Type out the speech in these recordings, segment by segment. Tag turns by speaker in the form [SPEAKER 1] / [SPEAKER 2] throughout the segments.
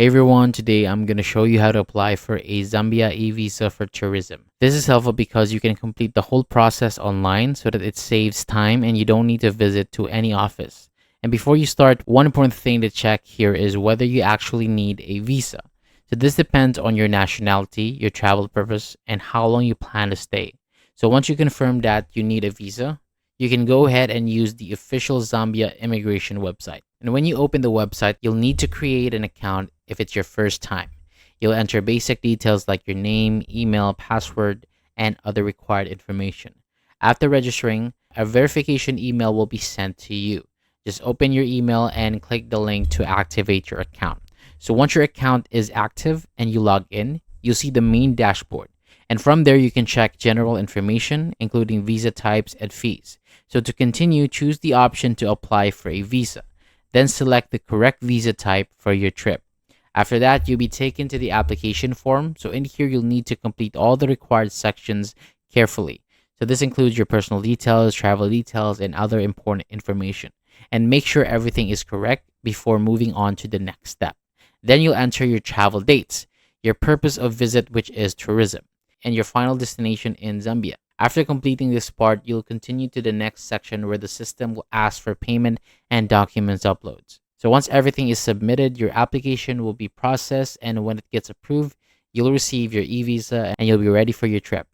[SPEAKER 1] Hey everyone, today I'm going to show you how to apply for a Zambia e-visa for tourism. This is helpful because you can complete the whole process online so that it saves time and you don't need to visit to any office. And before you start, one important thing to check here is whether you actually need a visa. So this depends on your nationality, your travel purpose, and how long you plan to stay. So once you confirm that you need a visa, you can go ahead and use the official Zambia immigration website. And when you open the website, you'll need to create an account if it's your first time. You'll enter basic details like your name, email, password, and other required information. After registering, a verification email will be sent to you. Just open your email and click the link to activate your account. So once your account is active and you log in, you'll see the main dashboard. And from there, you can check general information, including visa types and fees. So to continue, choose the option to apply for a visa. Then select the correct visa type for your trip. After that, you'll be taken to the application form. So in here, you'll need to complete all the required sections carefully. So this includes your personal details, travel details, and other important information. And make sure everything is correct before moving on to the next step. Then you'll enter your travel dates, your purpose of visit, which is tourism, and your final destination in Zambia. After completing this part, you'll continue to the next section where the system will ask for payment and documents uploads. So once everything is submitted, your application will be processed, and when it gets approved, you'll receive your e-visa and you'll be ready for your trip.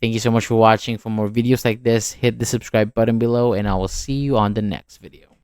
[SPEAKER 1] Thank you so much for watching. For more videos like this, hit the subscribe button below and I will see you on the next video.